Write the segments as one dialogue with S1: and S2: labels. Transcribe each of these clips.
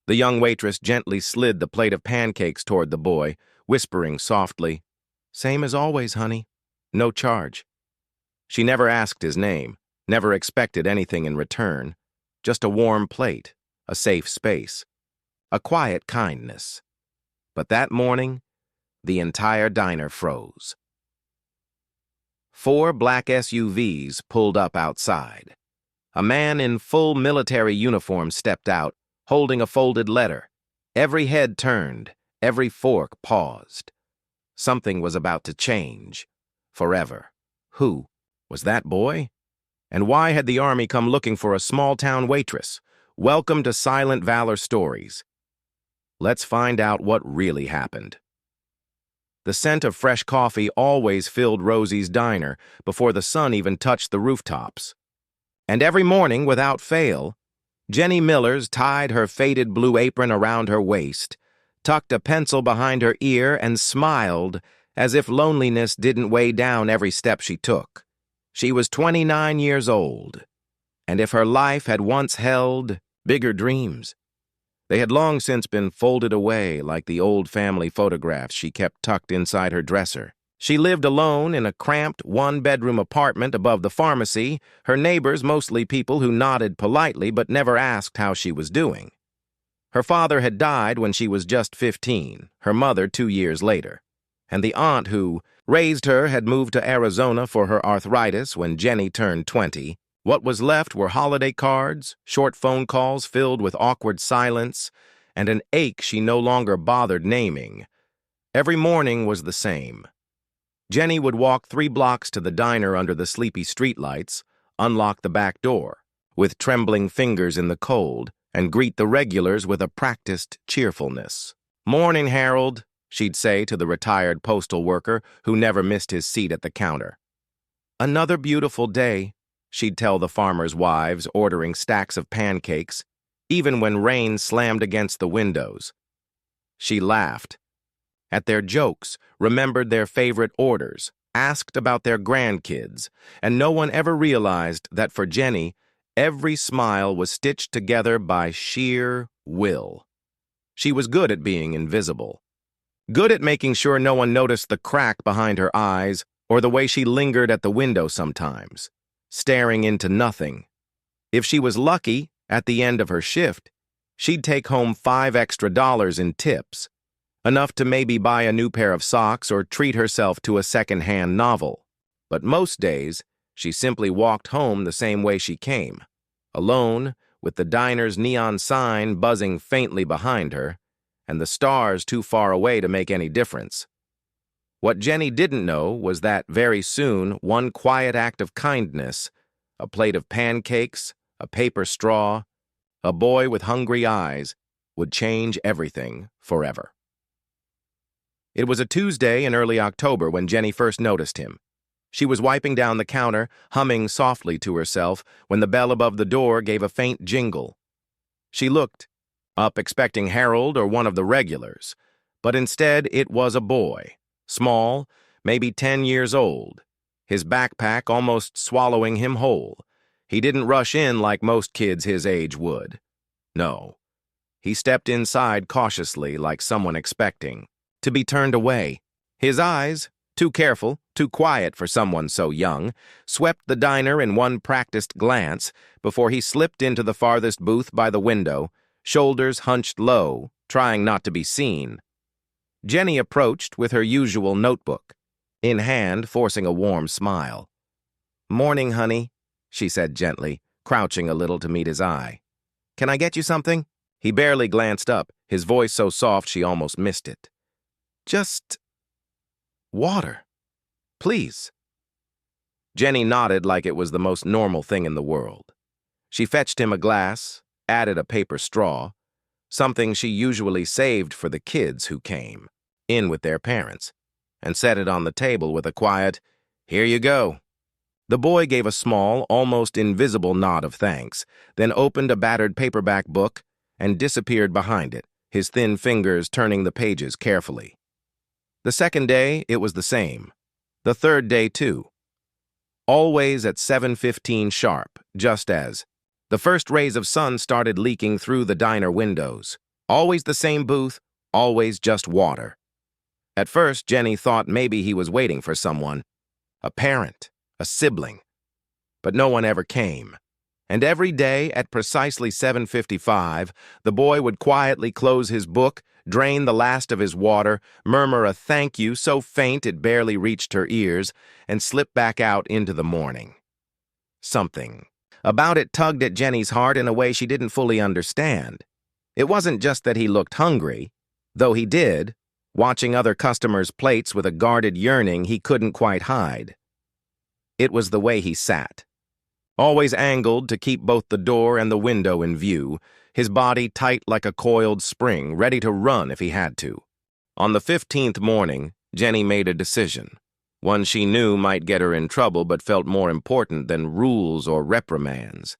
S1: The young waitress gently slid the plate of pancakes toward the boy, whispering softly, "Same as always, honey. No charge." She never asked his name, never expected anything in return. Just a warm plate, a safe space, a quiet kindness. But that morning, the entire diner froze. 4 black SUVs pulled up outside. A man in full military uniform stepped out, holding a folded letter. Every head turned, every fork paused. Something was about to change. Forever. Who? Was that boy? And why had the army come looking for a small-town waitress? Welcome to Silent Valor Stories. Let's find out what really happened. The scent of fresh coffee always filled Rosie's diner before the sun even touched the rooftops. And every morning, without fail, Jenny Millers tied her faded blue apron around her waist, tucked a pencil behind her ear, and smiled as if loneliness didn't weigh down every step she took. She was 29 years old, and if her life had once held bigger dreams, they had long since been folded away like the old family photographs she kept tucked inside her dresser. She lived alone in a cramped one-bedroom apartment above the pharmacy, her neighbors mostly people who nodded politely but never asked how she was doing. Her father had died when she was just 15, her mother 2 years later, and the aunt who raised her had moved to Arizona for her arthritis when Jenny turned 20. What was left were holiday cards, short phone calls filled with awkward silence, and an ache she no longer bothered naming. Every morning was the same. Jenny would walk 3 blocks to the diner under the sleepy streetlights, unlock the back door, with trembling fingers in the cold, and greet the regulars with a practiced cheerfulness. "Morning, Harold," she'd say to the retired postal worker who never missed his seat at the counter. "Another beautiful day," she'd tell the farmers' wives ordering stacks of pancakes, even when rain slammed against the windows. She laughed at their jokes, remembered their favorite orders, asked about their grandkids, and no one ever realized that for Jenny, every smile was stitched together by sheer will. She was good at being invisible, good at making sure no one noticed the crack behind her eyes or the way she lingered at the window sometimes, staring into nothing. If she was lucky, at the end of her shift, she'd take home $5 extra in tips, enough to maybe buy a new pair of socks or treat herself to a second-hand novel. But most days, she simply walked home the same way she came, alone, with the diner's neon sign buzzing faintly behind her, and the stars too far away to make any difference. What Jenny didn't know was that very soon one quiet act of kindness, a plate of pancakes, a paper straw, a boy with hungry eyes, would change everything forever. It was a Tuesday in early October when Jenny first noticed him. She was wiping down the counter, humming softly to herself, when the bell above the door gave a faint jingle. She looked up expecting Harold or one of the regulars, but instead it was a boy. Small, maybe 10 years old, his backpack almost swallowing him whole. He didn't rush in like most kids his age would. No. He stepped inside cautiously like someone expecting to be turned away. His eyes, too careful, too quiet for someone so young, swept the diner in one practiced glance before he slipped into the farthest booth by the window, shoulders hunched low, trying not to be seen. Jenny approached with her usual notebook, in hand, forcing a warm smile. "Morning, honey," she said gently, crouching a little to meet his eye. "Can I get you something?" He barely glanced up, his voice so soft she almost missed it. "Just water, please." Jenny nodded like it was the most normal thing in the world. She fetched him a glass, added a paper straw, something she usually saved for the kids who came in with their parents, and set it on the table with a quiet, "Here you go." The boy gave a small, almost invisible nod of thanks, then opened a battered paperback book and disappeared behind it, his thin fingers turning the pages carefully. The second day, it was the same. The third day, too. Always at 7:15 sharp, just as the first rays of sun started leaking through the diner windows. Always the same booth, always just water. At first, Jenny thought maybe he was waiting for someone, a parent, a sibling. But no one ever came. And every day at precisely 7:55, the boy would quietly close his book, drain the last of his water, murmur a thank you so faint it barely reached her ears, and slip back out into the morning. Something about it tugged at Jenny's heart in a way she didn't fully understand. It wasn't just that he looked hungry, though he did, watching other customers' plates with a guarded yearning he couldn't quite hide. It was the way he sat. Always angled to keep both the door and the window in view, his body tight like a coiled spring, ready to run if he had to. On the 15th morning, Jenny made a decision, one she knew might get her in trouble but felt more important than rules or reprimands.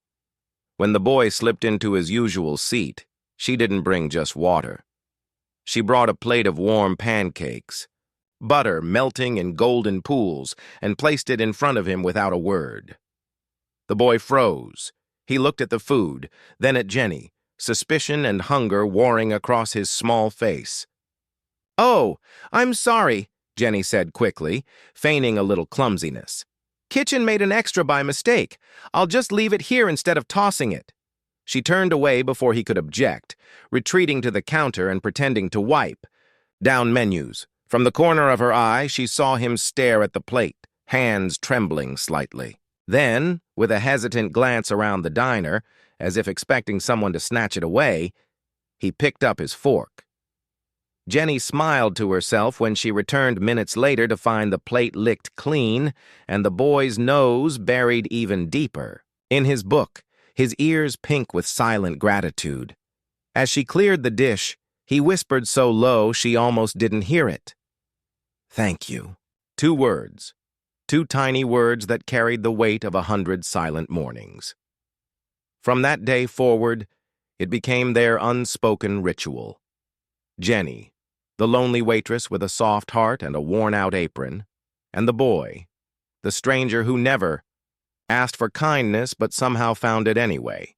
S1: When the boy slipped into his usual seat, she didn't bring just water. She brought a plate of warm pancakes, butter melting in golden pools, and placed it in front of him without a word. The boy froze. He looked at the food, then at Jenny, suspicion and hunger warring across his small face. "Oh, I'm sorry," Jenny said quickly, feigning a little clumsiness. "Kitchen made an extra by mistake. I'll just leave it here instead of tossing it." She turned away before he could object, retreating to the counter and pretending to wipe down menus. From the corner of her eye, she saw him stare at the plate, hands trembling slightly. Then, with a hesitant glance around the diner, as if expecting someone to snatch it away, he picked up his fork. Jenny smiled to herself when she returned minutes later to find the plate licked clean and the boy's nose buried even deeper in his book, his ears pink with silent gratitude. As she cleared the dish, he whispered so low she almost didn't hear it. "Thank you." 2 words. 2 tiny words that carried the weight of 100 silent mornings. From that day forward, it became their unspoken ritual. Jenny, the lonely waitress with a soft heart and a worn-out apron, and the boy, the stranger who never asked for kindness but somehow found it anyway.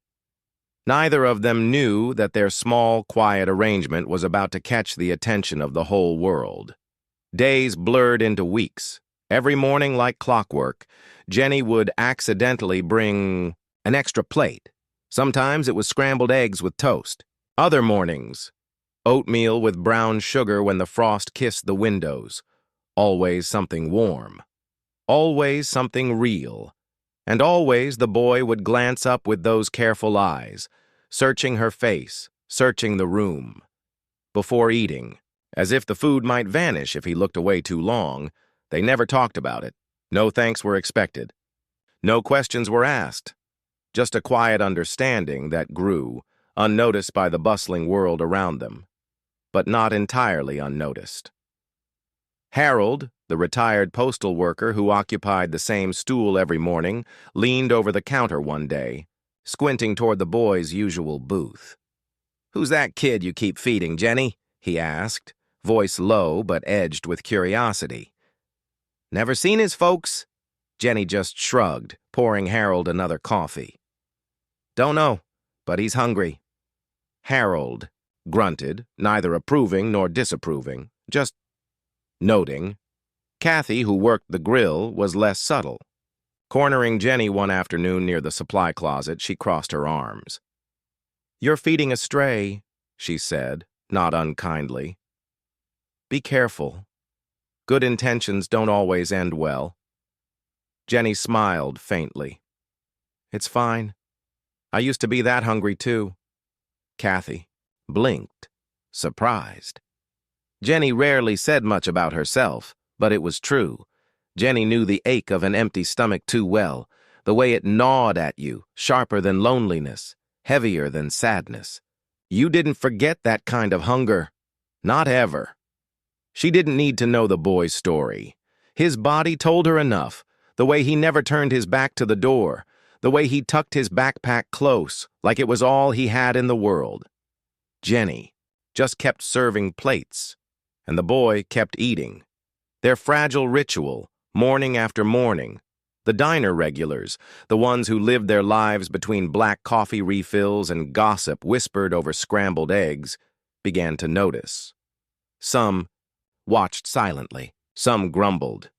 S1: Neither of them knew that their small, quiet arrangement was about to catch the attention of the whole world. Days blurred into weeks. Every morning, like clockwork, Jenny would accidentally bring an extra plate. Sometimes it was scrambled eggs with toast. Other mornings, oatmeal with brown sugar when the frost kissed the windows. Always something warm. Always something real. And always the boy would glance up with those careful eyes, searching her face, searching the room. Before eating, as if the food might vanish if he looked away too long, they never talked about it. No thanks were expected. No questions were asked. Just a quiet understanding that grew, unnoticed by the bustling world around them, but not entirely unnoticed. Harold, the retired postal worker who occupied the same stool every morning, leaned over the counter one day, squinting toward the boy's usual booth. "Who's that kid you keep feeding, Jenny?" he asked, voice low but edged with curiosity. "Never seen his folks?" Jenny just shrugged, pouring Harold another coffee. "Don't know, but he's hungry." Harold grunted, neither approving nor disapproving, just noting. Kathy, who worked the grill, was less subtle. Cornering Jenny one afternoon near the supply closet, she crossed her arms. "You're feeding a stray," she said, not unkindly. "Be careful. Good intentions don't always end well." Jenny smiled faintly. "It's fine. I used to be that hungry too." Kathy blinked, surprised. Jenny rarely said much about herself, but it was true. Jenny knew the ache of an empty stomach too well, the way it gnawed at you, sharper than loneliness, heavier than sadness. You didn't forget that kind of hunger. Not ever. She didn't need to know the boy's story. His body told her enough, the way he never turned his back to the door, the way he tucked his backpack close, like it was all he had in the world. Jenny just kept serving plates, and the boy kept eating. Their fragile ritual, morning after morning. The diner regulars, the ones who lived their lives between black coffee refills and gossip whispered over scrambled eggs, began to notice. Some watched silently. Some grumbled.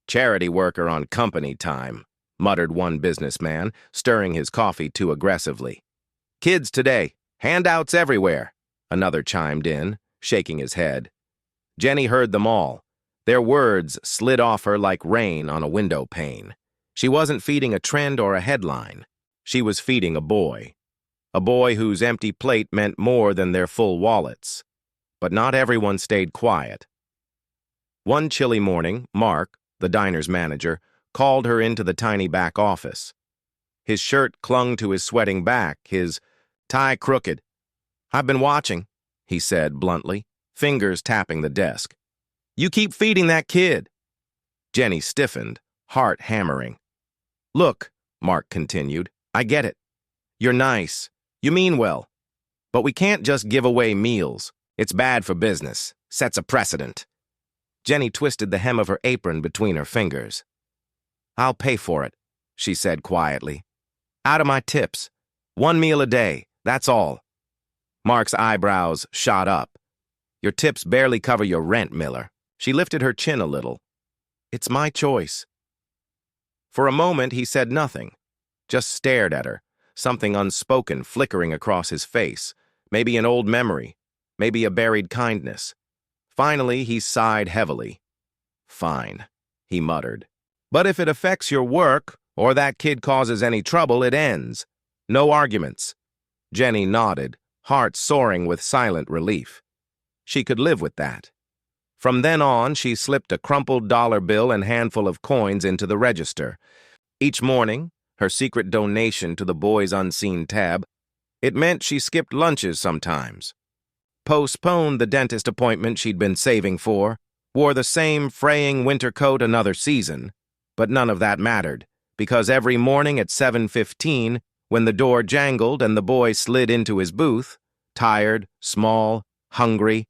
S1: "Charity worker on company time," muttered one businessman, stirring his coffee too aggressively. "Kids today, handouts everywhere," another chimed in, shaking his head. Jenny heard them all. Their words slid off her like rain on a window pane. She wasn't feeding a trend or a headline. She was feeding a boy whose empty plate meant more than their full wallets. But not everyone stayed quiet. One chilly morning, Mark, the diner's manager, called her into the tiny back office. His shirt clung to his sweating back, his tie crooked. "I've been watching," he said bluntly, fingers tapping the desk. "You keep feeding that kid." Jenny stiffened, heart hammering. "Look," Mark continued, "I get it. You're nice. You mean well. But we can't just give away meals. It's bad for business. Sets a precedent." Jenny twisted the hem of her apron between her fingers. "I'll pay for it," she said quietly. "Out of my tips. 1 meal a day, that's all." Mark's eyebrows shot up. "Your tips barely cover your rent, Miller." She lifted her chin a little. "It's my choice." For a moment, he said nothing, just stared at her, something unspoken flickering across his face, maybe an old memory, maybe a buried kindness. Finally, he sighed heavily. "Fine," he muttered. "But if it affects your work, or that kid causes any trouble, it ends. No arguments." Jenny nodded, heart soaring with silent relief. She could live with that. From then on, she slipped a crumpled dollar bill and handful of coins into the register. Each morning, her secret donation to the boy's unseen tab, it meant she skipped lunches sometimes, postponed the dentist appointment she'd been saving for, wore the same fraying winter coat another season, but none of that mattered, because every morning at 7:15, when the door jangled and the boy slid into his booth, tired, small, hungry,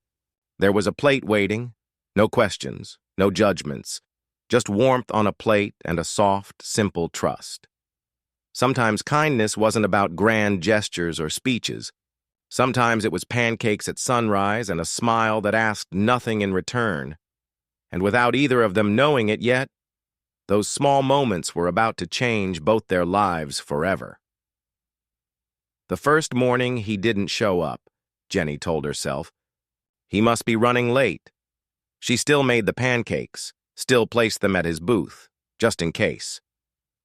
S1: there was a plate waiting. No questions, no judgments, just warmth on a plate and a soft, simple trust. Sometimes kindness wasn't about grand gestures or speeches. Sometimes it was pancakes at sunrise and a smile that asked nothing in return. And without either of them knowing it yet, those small moments were about to change both their lives forever. The first morning he didn't show up, Jenny told herself. He must be running late. She still made the pancakes, still placed them at his booth, just in case.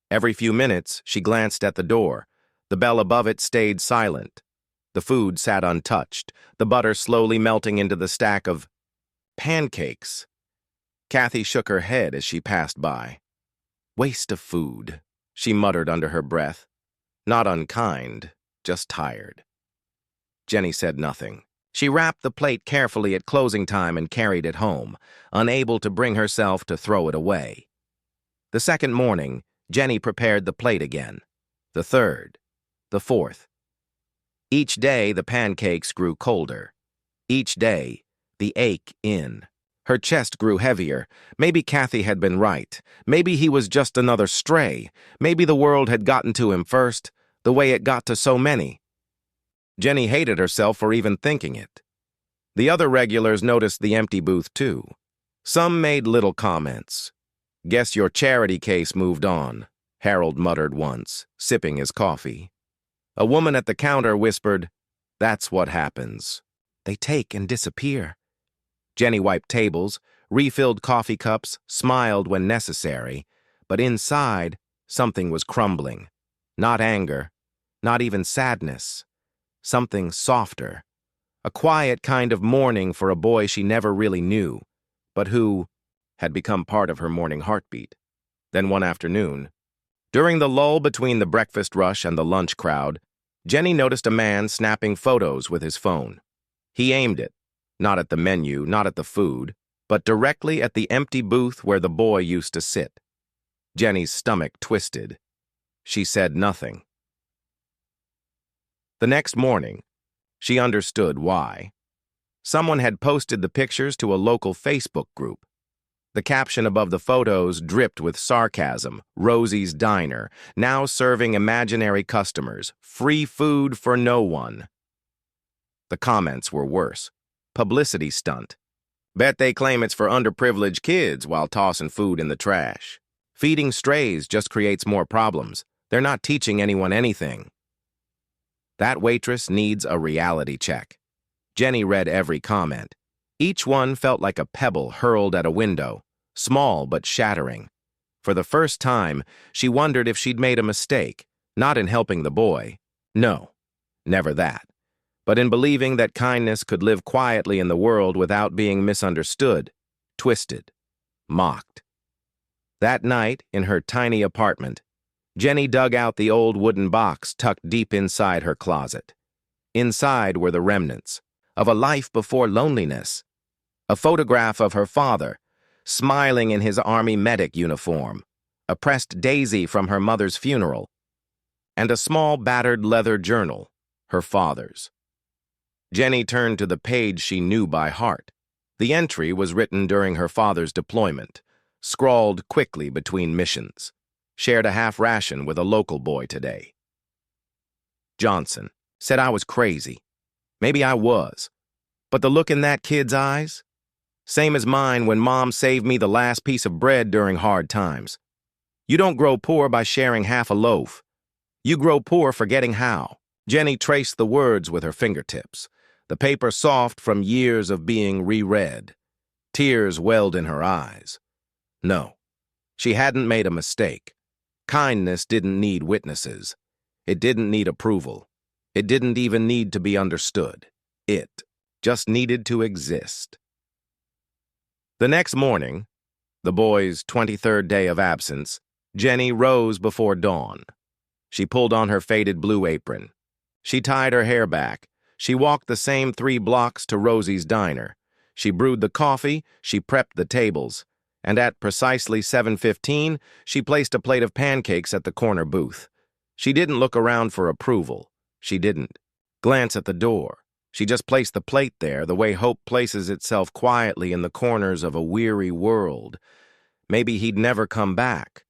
S1: Every few minutes, she glanced at the door. The bell above it stayed silent. The food sat untouched, the butter slowly melting into the stack of pancakes. Kathy shook her head as she passed by. "Waste of food," she muttered under her breath. Not unkind, just tired. Jenny said nothing. She wrapped the plate carefully at closing time and carried it home, unable to bring herself to throw it away. The second morning, Jenny prepared the plate again. The third, the fourth. Each day, the pancakes grew colder. Each day, the ache in. Her chest grew heavier. Maybe Kathy had been right. Maybe he was just another stray. Maybe the world had gotten to him first, the way it got to so many. Jenny hated herself for even thinking it. The other regulars noticed the empty booth, too. Some made little comments. "Guess your charity case moved on," Harold muttered once, sipping his coffee. A woman at the counter whispered, "That's what happens. They take and disappear." Jenny wiped tables, refilled coffee cups, smiled when necessary, but inside, something was crumbling. Not anger, not even sadness. Something softer. A quiet kind of mourning for a boy she never really knew, but who had become part of her morning heartbeat. Then one afternoon, during the lull between the breakfast rush and the lunch crowd, Jenny noticed a man snapping photos with his phone. He aimed it, not at the menu, not at the food, but directly at the empty booth where the boy used to sit. Jenny's stomach twisted. She said nothing. The next morning, she understood why. Someone had posted the pictures to a local Facebook group. The caption above the photos dripped with sarcasm. "Rosie's Diner, now serving imaginary customers. Free food for no one." The comments were worse. Publicity stunt. Bet they claim it's for underprivileged kids while tossing food in the trash. Feeding strays just creates more problems. They're not teaching anyone anything. That waitress needs a reality check. Jenny read every comment. Each one felt like a pebble hurled at a window, small but shattering. For the first time, she wondered if she'd made a mistake, not in helping the boy. No, never that. But in believing that kindness could live quietly in the world without being misunderstood, twisted, mocked. That night, in her tiny apartment, Jenny dug out the old wooden box tucked deep inside her closet. Inside were the remnants of a life before loneliness. A photograph of her father, smiling in his Army medic uniform, a pressed daisy from her mother's funeral, and a small battered leather journal, her father's. Jenny turned to the page she knew by heart. The entry was written during her father's deployment, scrawled quickly between missions. Shared a half ration with a local boy today. Johnson said I was crazy. Maybe I was. But the look in that kid's eyes? Same as mine when Mom saved me the last piece of bread during hard times. You don't grow poor by sharing half a loaf. You grow poor forgetting how. Jenny traced the words with her fingertips, the paper soft from years of being reread. Tears welled in her eyes. No, she hadn't made a mistake. Kindness didn't need witnesses. It didn't need approval. It didn't even need to be understood. It just needed to exist. The next morning, the boy's 23rd day of absence, Jenny rose before dawn. She pulled on her faded blue apron. She tied her hair back. She walked the same 3 blocks to Rosie's diner. She brewed the coffee, she prepped the tables, and at precisely 7:15, she placed a plate of pancakes at the corner booth. She didn't look around for approval. She didn't glance at the door. She just placed the plate there the way hope places itself quietly in the corners of a weary world. Maybe he'd never come back.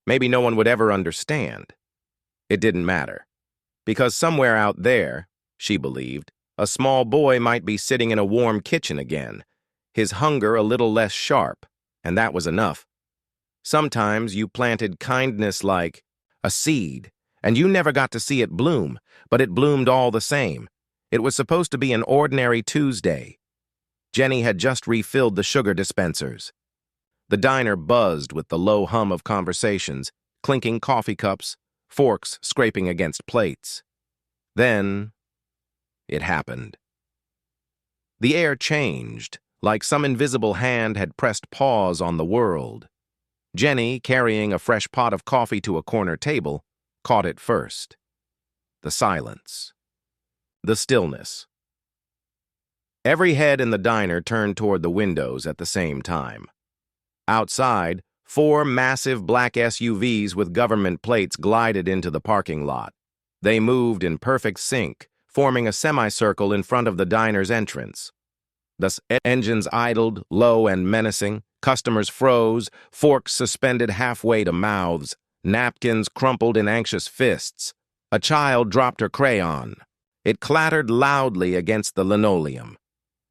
S1: Maybe no one would ever understand. It didn't matter. Because somewhere out there, she believed, a small boy might be sitting in a warm kitchen again, his hunger a little less sharp, and that was enough. Sometimes you planted kindness like a seed, and you never got to see it bloom, but it bloomed all the same. It was supposed to be an ordinary Tuesday. Jenny had just refilled the sugar dispensers. The diner buzzed with the low hum of conversations, clinking coffee cups, forks scraping against plates. Then, it happened. The air changed, like some invisible hand had pressed pause on the world. Jenny, carrying a fresh pot of coffee to a corner table, caught it first. The silence. The stillness. Every head in the diner turned toward the windows at the same time. Outside, 4 massive black SUVs with government plates glided into the parking lot. They moved in perfect sync, forming a semicircle in front of the diner's entrance. The engines idled, low and menacing. Customers froze, forks suspended halfway to mouths, napkins crumpled in anxious fists. A child dropped her crayon. It clattered loudly against the linoleum.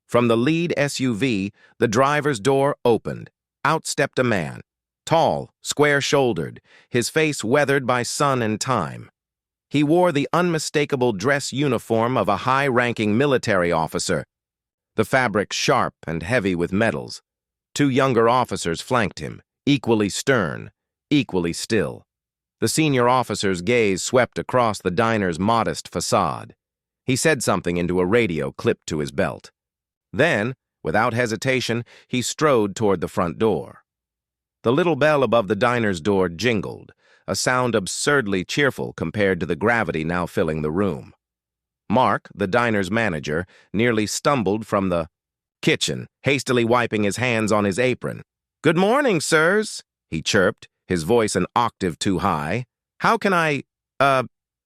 S1: From the lead SUV, the driver's door opened. Out stepped a man, tall, square-shouldered, his face weathered by sun and time. He wore the unmistakable dress uniform of a high-ranking military officer, the fabric sharp and heavy with medals. 2 younger officers flanked him, equally stern, equally still. The senior officer's gaze swept across the diner's modest facade. He said something into a radio clipped to his belt. Then, without hesitation, he strode toward the front door. The little bell above the diner's door jingled, a sound absurdly cheerful compared to the gravity now filling the room. Mark, the diner's manager, nearly stumbled from the kitchen, hastily wiping his hands on his apron. "Good morning, sirs," he chirped, his voice an octave too high. "How can I,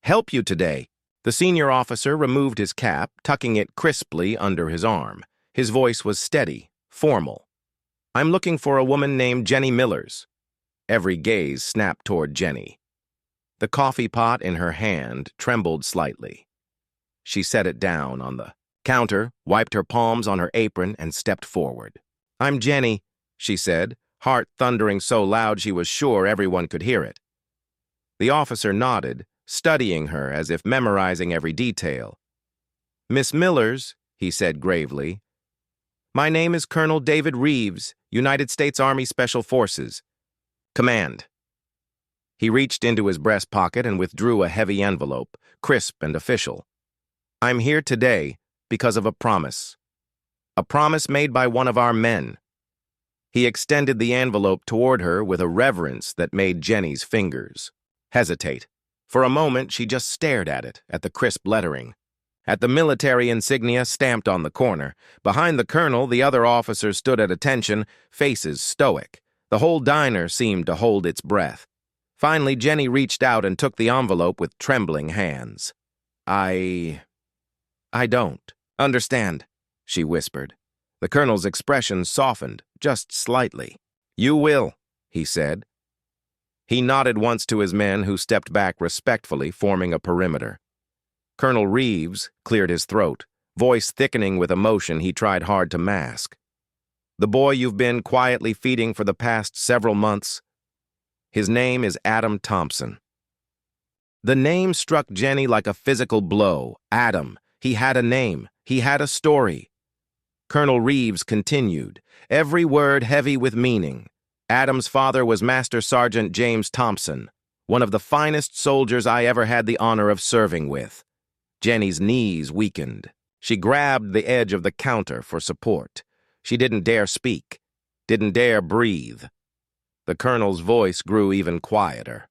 S1: help you today?" The senior officer removed his cap, tucking it crisply under his arm. His voice was steady, formal. "I'm looking for a woman named Jenny Millers." Every gaze snapped toward Jenny. The coffee pot in her hand trembled slightly. She set it down on the Counter wiped her palms on her apron and stepped forward. "I'm Jenny," she said, heart thundering so loud she was sure everyone could hear it. The officer nodded, studying her as if memorizing every detail. "Miss Millers," he said gravely, "my name is Colonel David Reeves, United States Army Special Forces. Command." He reached into his breast pocket and withdrew a heavy envelope, crisp and official. "I'm here today because of a promise. A promise made by one of our men." He extended the envelope toward her with a reverence that made Jenny's fingers hesitate. For a moment, she just stared at the crisp lettering, at the military insignia stamped on the corner. Behind the colonel, the other officers stood at attention, faces stoic. The whole diner seemed to hold its breath. Finally, Jenny reached out and took the envelope with trembling hands. I don't understand," she whispered. The colonel's expression softened, just slightly. "You will," he said. He nodded once to his men, who stepped back respectfully, forming a perimeter. Colonel Reeves cleared his throat, voice thickening with emotion he tried hard to mask. "The boy you've been quietly feeding for the past several months, his name is Adam Thompson." The name struck Jenny like a physical blow. Adam. He had a name. He had a story. Colonel Reeves continued, every word heavy with meaning. Adam's father was Master Sergeant James Thompson, one of the finest soldiers I ever had the honor of serving with. Jenny's knees weakened. She grabbed the edge of the counter for support. She didn't dare speak, didn't dare breathe. The colonel's voice grew even quieter.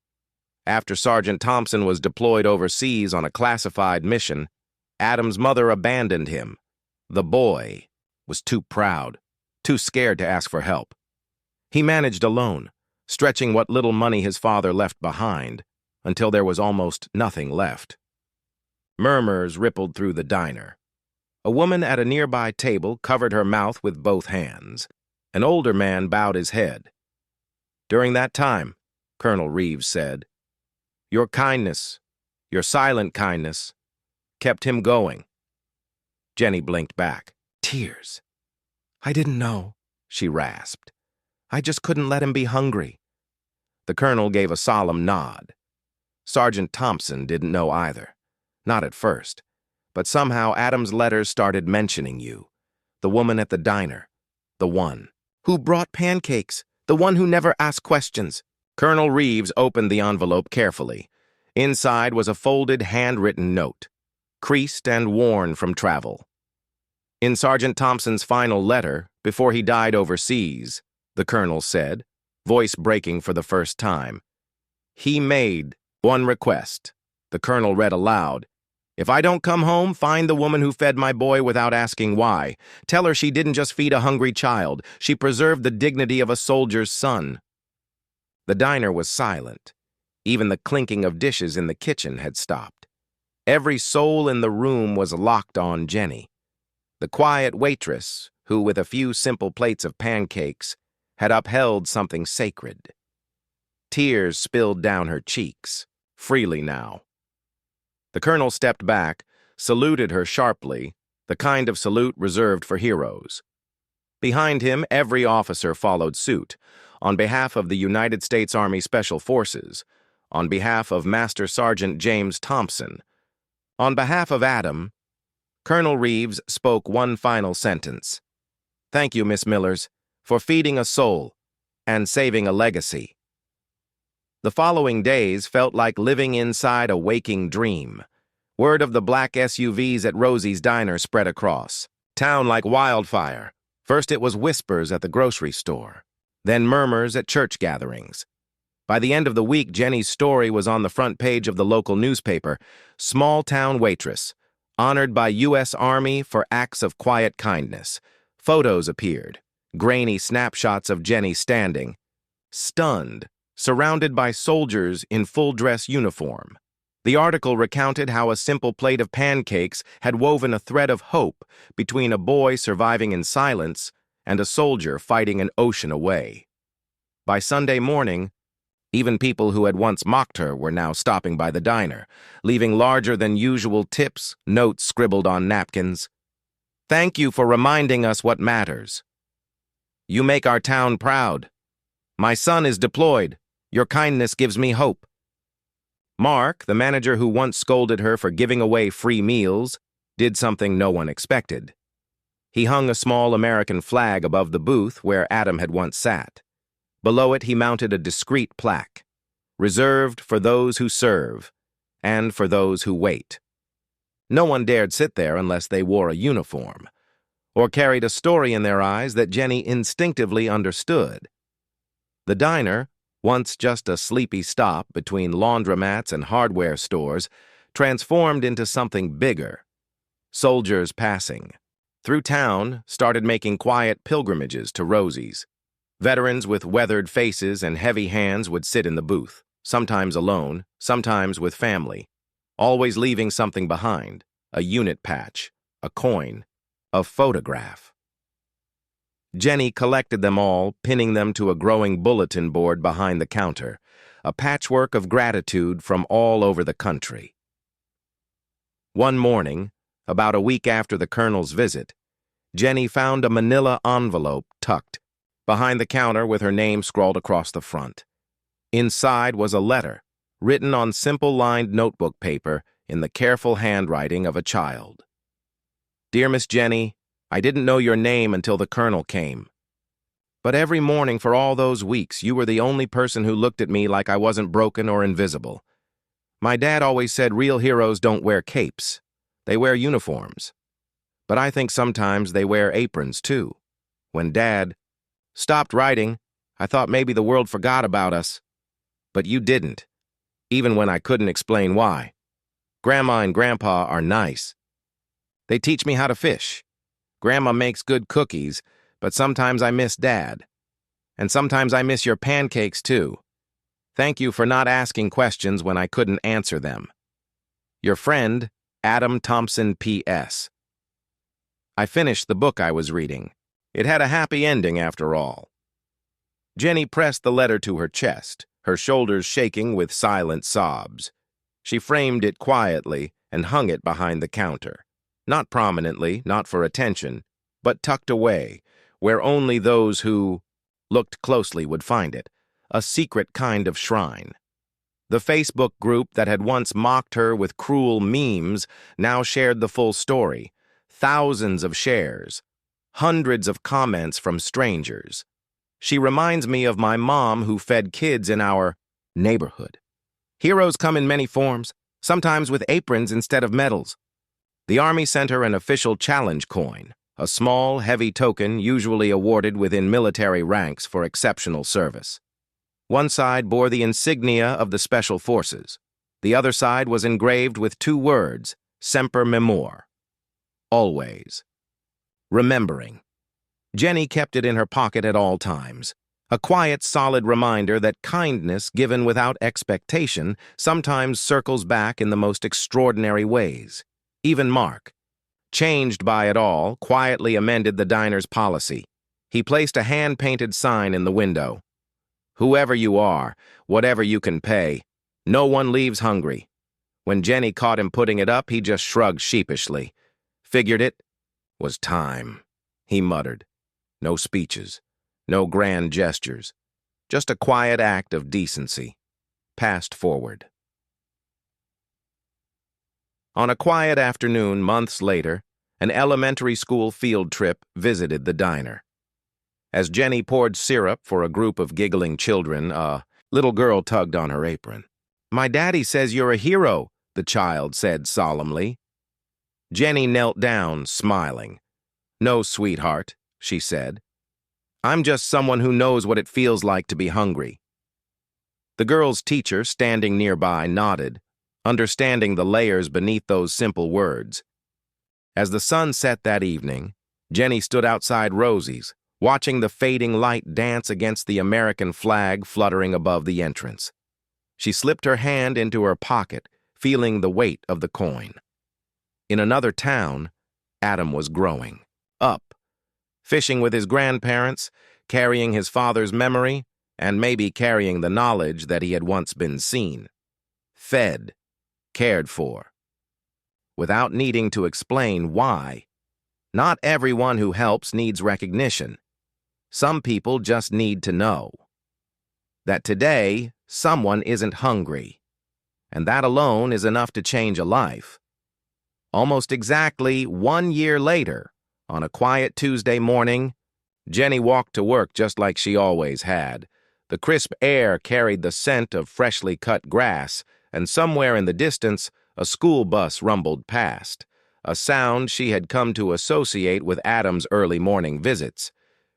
S1: After Sergeant Thompson was deployed overseas on a classified mission, Adam's mother abandoned him. The boy was too proud, too scared to ask for help. He managed alone, stretching what little money his father left behind, until there was almost nothing left. Murmurs rippled through the diner. A woman at a nearby table covered her mouth with both hands. An older man bowed his head. "During that time," Colonel Reeves said, "your kindness, your silent kindness, kept him going." Jenny blinked back. Tears. "I didn't know," she rasped. "I just couldn't let him be hungry." The colonel gave a solemn nod. Sergeant Thompson didn't know either. Not at first. But somehow Adam's letters started mentioning you. The woman at the diner. The one who brought pancakes. The one who never asked questions. Colonel Reeves opened the envelope carefully. Inside was a folded, handwritten note, creased and worn from travel. In Sergeant Thompson's final letter, before he died overseas, the colonel said, voice breaking for the first time, he made one request. The colonel read aloud, "If I don't come home, find the woman who fed my boy without asking why. Tell her she didn't just feed a hungry child. She preserved the dignity of a soldier's son." The diner was silent. Even the clinking of dishes in the kitchen had stopped. Every soul in the room was locked on Jenny. The quiet waitress, who with a few simple plates of pancakes, had upheld something sacred. Tears spilled down her cheeks, freely now. The colonel stepped back, saluted her sharply, the kind of salute reserved for heroes. Behind him, every officer followed suit, on behalf of the United States Army Special Forces, on behalf of Master Sergeant James Thompson, on behalf of Adam. Colonel Reeves spoke one final sentence. "Thank you, Miss Millers, for feeding a soul and saving a legacy." The following days felt like living inside a waking dream. Word of the black SUVs at Rosie's Diner spread across town like wildfire. First it was whispers at the grocery store, then murmurs at church gatherings. By the end of the week, Jenny's story was on the front page of the local newspaper, Small-Town Waitress, honored by U.S. Army for acts of quiet kindness. Photos appeared, grainy snapshots of Jenny standing, stunned, surrounded by soldiers in full-dress uniform. The article recounted how a simple plate of pancakes had woven a thread of hope between a boy surviving in silence and a soldier fighting an ocean away. By Sunday morning, even people who had once mocked her were now stopping by the diner, leaving larger-than-usual tips, notes scribbled on napkins. Thank you for reminding us what matters. You make our town proud. My son is deployed. Your kindness gives me hope. Mark, the manager who once scolded her for giving away free meals, did something no one expected. He hung a small American flag above the booth where Adam had once sat. Below it, he mounted a discreet plaque, reserved for those who serve and for those who wait. No one dared sit there unless they wore a uniform or carried a story in their eyes that Jenny instinctively understood. The diner, once just a sleepy stop between laundromats and hardware stores, transformed into something bigger. Soldiers passing through town started making quiet pilgrimages to Rosie's. Veterans with weathered faces and heavy hands would sit in the booth, sometimes alone, sometimes with family, always leaving something behind, a unit patch, a coin, a photograph. Jenny collected them all, pinning them to a growing bulletin board behind the counter, a patchwork of gratitude from all over the country. One morning, about a week after the colonel's visit, Jenny found a manila envelope tucked behind the counter with her name scrawled across the front. Inside was a letter, written on simple-lined notebook paper in the careful handwriting of a child. Dear Miss Jenny, I didn't know your name until the colonel came. But every morning for all those weeks, you were the only person who looked at me like I wasn't broken or invisible. My dad always said real heroes don't wear capes. They wear uniforms. But I think sometimes they wear aprons, too. When Dad stopped writing, I thought maybe the world forgot about us. But you didn't, even when I couldn't explain why. Grandma and Grandpa are nice. They teach me how to fish. Grandma makes good cookies, but sometimes I miss Dad. And sometimes I miss your pancakes, too. Thank you for not asking questions when I couldn't answer them. Your friend, Adam Thompson, P.S. I finished the book I was reading. It had a happy ending after all. Jenny pressed the letter to her chest, her shoulders shaking with silent sobs. She framed it quietly and hung it behind the counter. Not prominently, not for attention, but tucked away, where only those who looked closely would find it, a secret kind of shrine. The Facebook group that had once mocked her with cruel memes now shared the full story. Thousands of shares, hundreds of comments from strangers. She reminds me of my mom who fed kids in our neighborhood. Heroes come in many forms, sometimes with aprons instead of medals. The Army sent her an official challenge coin, a small, heavy token usually awarded within military ranks for exceptional service. One side bore the insignia of the Special Forces. The other side was engraved with two words, Semper Memor. Always. Remembering. Jenny kept it in her pocket at all times, a quiet, solid reminder that kindness given without expectation sometimes circles back in the most extraordinary ways. Even Mark, changed by it all, quietly amended the diner's policy. He placed a hand-painted sign in the window. Whoever you are, whatever you can pay, no one leaves hungry. When Jenny caught him putting it up, he just shrugged sheepishly. Figured it was time, he muttered. No speeches, no grand gestures, just a quiet act of decency. Passed forward. On a quiet afternoon months later, an elementary school field trip visited the diner. As Jenny poured syrup for a group of giggling children, a little girl tugged on her apron. "My daddy says you're a hero," the child said solemnly. Jenny knelt down, smiling. "No, sweetheart," she said. "I'm just someone who knows what it feels like to be hungry." The girl's teacher, standing nearby, nodded, understanding the layers beneath those simple words. As the sun set that evening, Jenny stood outside Rosie's, watching the fading light dance against the American flag fluttering above the entrance. She slipped her hand into her pocket, feeling the weight of the coin. In another town, Adam was growing up, fishing with his grandparents, carrying his father's memory, and maybe carrying the knowledge that he had once been seen, fed, cared for, without needing to explain why. Not everyone who helps needs recognition. Some people just need to know that today someone isn't hungry, and that alone is enough to change a life. Almost exactly 1 year later, on a quiet Tuesday morning, Jenny walked to work just like she always had. The crisp air carried the scent of freshly cut grass, and somewhere in the distance, a school bus rumbled past, a sound she had come to associate with Adam's early morning visits.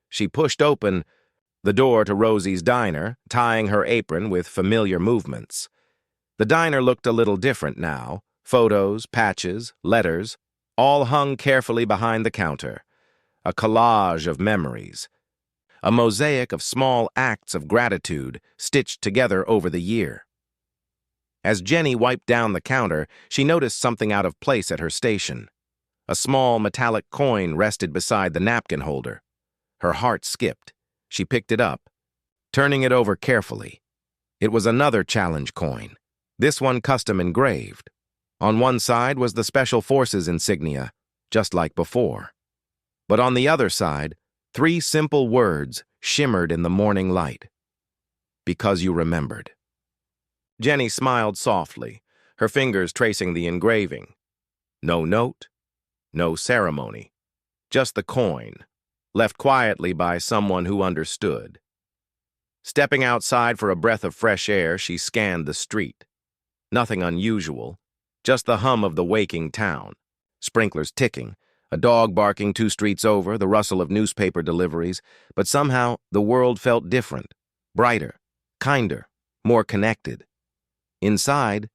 S1: She pushed open the door to Rosie's diner, tying her apron with familiar movements. The diner looked a little different now. Photos, patches, letters, all hung carefully behind the counter. A collage of memories. A mosaic of small acts of gratitude stitched together over the year. As Jenny wiped down the counter, she noticed something out of place at her station. A small metallic coin rested beside the napkin holder. Her heart skipped. She picked it up, turning it over carefully. It was another challenge coin, this one custom engraved. On one side was the Special Forces insignia, just like before. But on the other side, 3 simple words shimmered in the morning light. Because you remembered. Jenny smiled softly, her fingers tracing the engraving. No note, no ceremony, just the coin, left quietly by someone who understood. Stepping outside for a breath of fresh air, she scanned the street. Nothing unusual, just the hum of the waking town. Sprinklers ticking, a dog barking 2 streets over, the rustle of newspaper deliveries, but somehow the world felt different, brighter, kinder, more connected. Inside,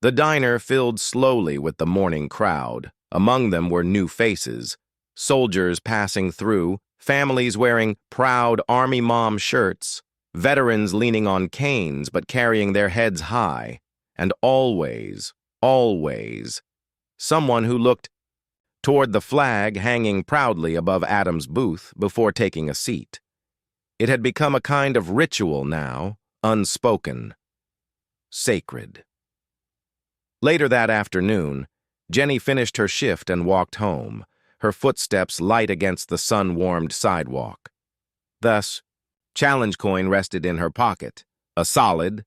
S1: the diner filled slowly with the morning crowd. Among them were new faces, soldiers passing through, families wearing proud Army Mom shirts, veterans leaning on canes but carrying their heads high, and always, someone who looked toward the flag hanging proudly above Adam's booth before taking a seat. It had become a kind of ritual now, unspoken, sacred. Later that afternoon, Jenny finished her shift and walked home, her footsteps light against the sun-warmed sidewalk. Thus, challenge coin rested in her pocket, a solid,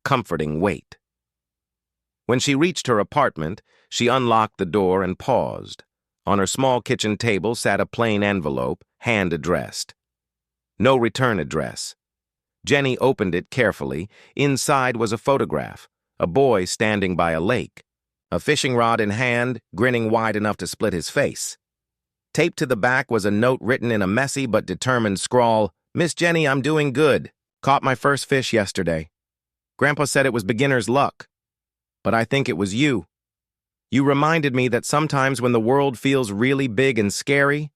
S1: comforting weight. When she reached her apartment, she unlocked the door and paused. On her small kitchen table sat a plain envelope, hand-addressed. No return address. Jenny opened it carefully. Inside was a photograph, a boy standing by a lake, a fishing rod in hand, grinning wide enough to split his face. Taped to the back was a note written in a messy but determined scrawl, "Miss Jenny, I'm doing good. Caught my first fish yesterday. Grandpa said it was beginner's luck. But I think it was you. You reminded me that sometimes when the world feels really big and scary,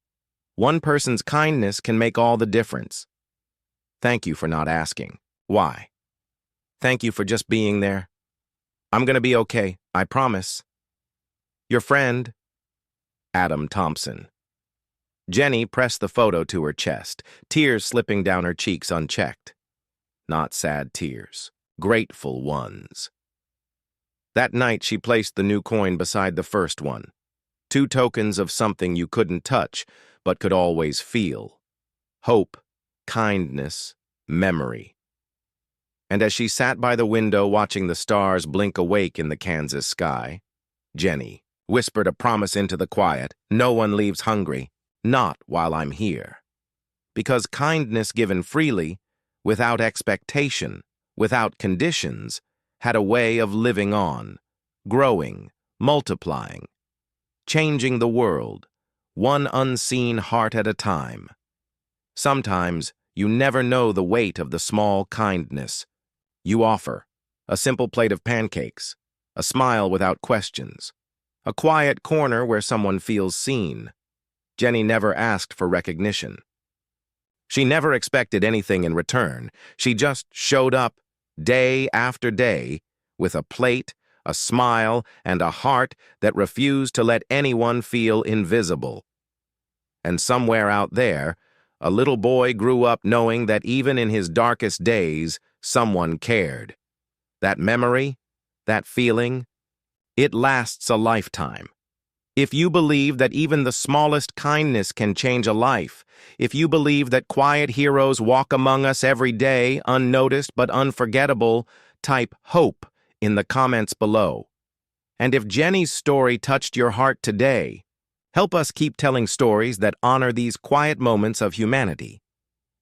S1: one person's kindness can make all the difference. Thank you for not asking why. Thank you for just being there. I'm gonna be okay, I promise. Your friend, Adam Thompson." Jenny pressed the photo to her chest, tears slipping down her cheeks unchecked. Not sad tears, grateful ones. That night, she placed the new coin beside the first one. 2 tokens of something you couldn't touch, but could always feel. Hope, kindness, memory. And as she sat by the window watching the stars blink awake in the Kansas sky, Jenny whispered a promise into the quiet. No one leaves hungry, not while I'm here. Because kindness given freely, without expectation, without conditions, had a way of living on, growing, multiplying, changing the world, one unseen heart at a time. Sometimes you never know the weight of the small kindness you offer, a simple plate of pancakes, a smile without questions, a quiet corner where someone feels seen. Jenny never asked for recognition. She never expected anything in return. She just showed up day after day with a plate, a smile, and a heart that refused to let anyone feel invisible. And somewhere out there, a little boy grew up knowing that even in his darkest days, someone cared. That memory, that feeling, it lasts a lifetime. If you believe that even the smallest kindness can change a life, if you believe that quiet heroes walk among us every day, unnoticed but unforgettable, type HOPE in the comments below. And if Jenny's story touched your heart today, help us keep telling stories that honor these quiet moments of humanity.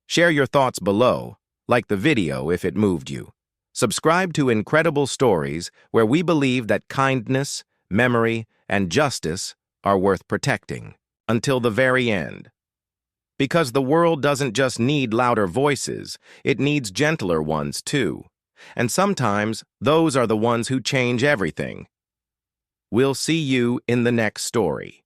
S1: Share your thoughts below, like the video if it moved you. Subscribe to Incredible Stories, where we believe that kindness, memory, and justice are worth protecting until the very end. Because the world doesn't just need louder voices, it needs gentler ones too. And sometimes those are the ones who change everything. We'll see you in the next story.